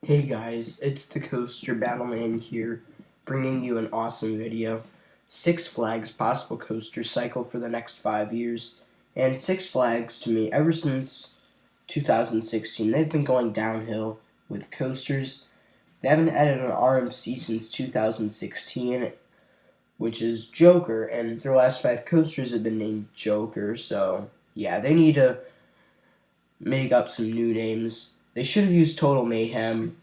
Hey guys, it's the Coaster Battleman here, bringing you an awesome video. Six Flags possible coaster cycle for the next 5 years. And Six Flags, to me, ever since 2016, they've been going downhill with coasters. They haven't added an RMC since 2016, which is Joker, and their last 5 coasters have been named Joker, so yeah, they need to make up some new names. They should have used Total Mayhem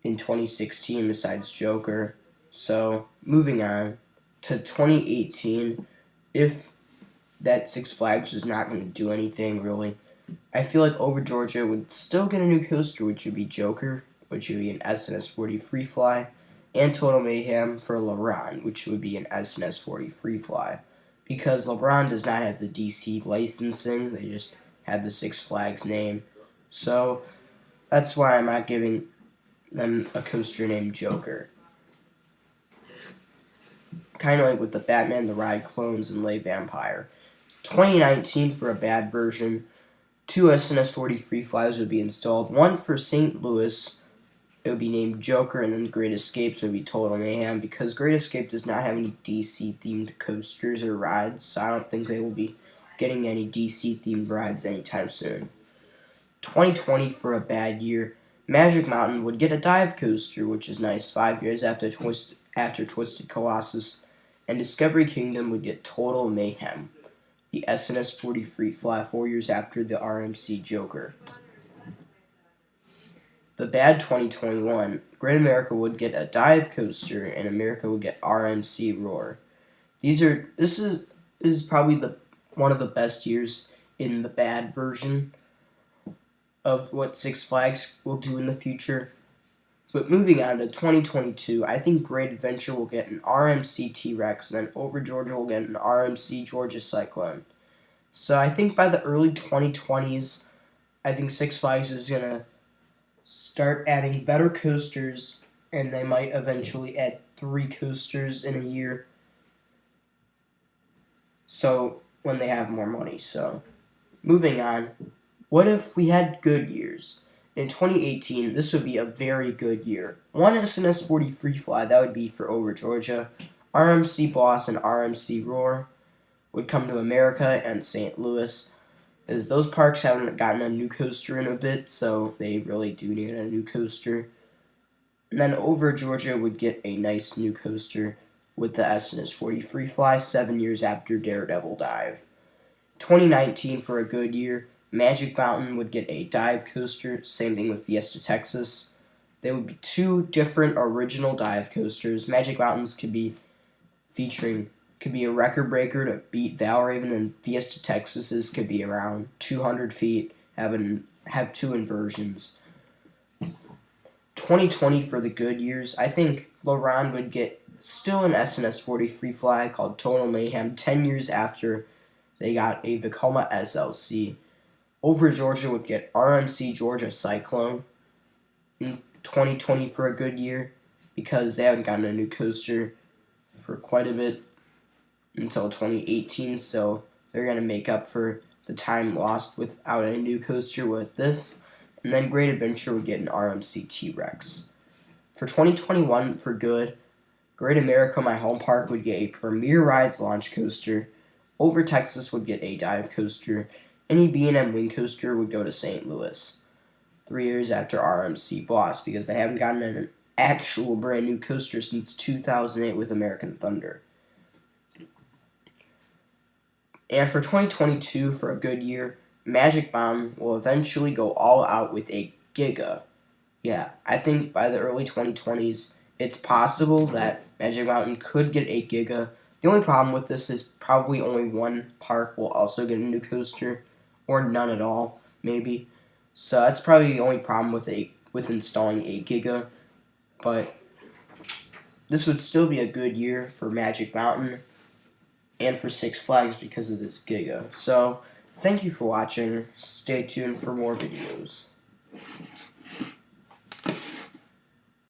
in 2016 besides Joker. So, moving on to 2018, if that Six Flags was not going to do anything really, I feel like Over Georgia would still get a new coaster, which would be Joker, which would be an SNS 40 Free Fly, and Total Mayhem for LeBron, which would be an SNS 40 Free Fly. Because LeBron does not have the DC licensing, they just have the Six Flags name. So, that's why I'm not giving them a coaster named Joker. Kind of like with the Batman the Ride clones and Le Vampire. 2019 for a bad version, 2 SNS 40 Free Flies would be installed. One for St. Louis, it would be named Joker, and then Great Escapes would be Total Mayhem, because Great Escape does not have any DC-themed coasters or rides, so I don't think they will be getting any DC-themed rides anytime soon. 2020 for a bad year, Magic Mountain would get a dive coaster, which is nice, 5 years after Twisted Colossus, and Discovery Kingdom would get Total Mayhem, the SNS 40 Free Fly, 4 years after the RMC Joker. The bad 2021, Great America would get a dive coaster, and America would get RMC Roar. This is probably one of the best years in the bad version of what Six Flags will do in the future. But moving on to 2022, I think Great Adventure will get an RMC T-Rex, and then Over Georgia will get an RMC Georgia Cyclone. So I think by the early 2020s, I think Six Flags is going to start adding better coasters, and they might eventually add 3 coasters in a year. So when they have more money. So moving on. What if we had good years? In 2018, this would be a very good year. One SNS 40 Free Fly, that would be for Over Georgia. RMC Boss and RMC Roar would come to America and St. Louis, as those parks haven't gotten a new coaster in a bit, so they really do need a new coaster. And then Over Georgia would get a nice new coaster with the SNS 40 Free Fly 7 years after Daredevil Dive. 2019 for a good year. Magic Mountain would get a dive coaster, same thing with Fiesta Texas. There would be 2 different original dive coasters. Magic Mountains could be a record breaker to beat Valraven, and Fiesta Texas's could be around 200 feet, have 2 inversions. 2020 for the good years, I think LeBron would get still an SNS 40 Free Fly called Total Mayhem 10 years after they got a Vekoma SLC. Over Georgia would get RMC Georgia Cyclone in 2020 for a good year, because they haven't gotten a new coaster for quite a bit until 2018, so they're going to make up for the time lost without a new coaster with this. And then Great Adventure would get an RMC T-Rex. For 2021 for good, Great America, my home park, would get a Premier Rides launch coaster. Over Texas would get a dive coaster. Any B&M Wing coaster would go to St. Louis 3 years after RMC Boss, because they haven't gotten an actual brand new coaster since 2008 with American Thunder. And for 2022, for a good year, Magic Mountain will eventually go all out with a Giga. Yeah, I think by the early 2020s, it's possible that Magic Mountain could get a Giga. The only problem with this is probably only one park will also get a new coaster, or none at all, maybe. So that's probably the only problem with installing a Giga. But this would still be a good year for Magic Mountain and for Six Flags because of this Giga. So thank you for watching. Stay tuned for more videos.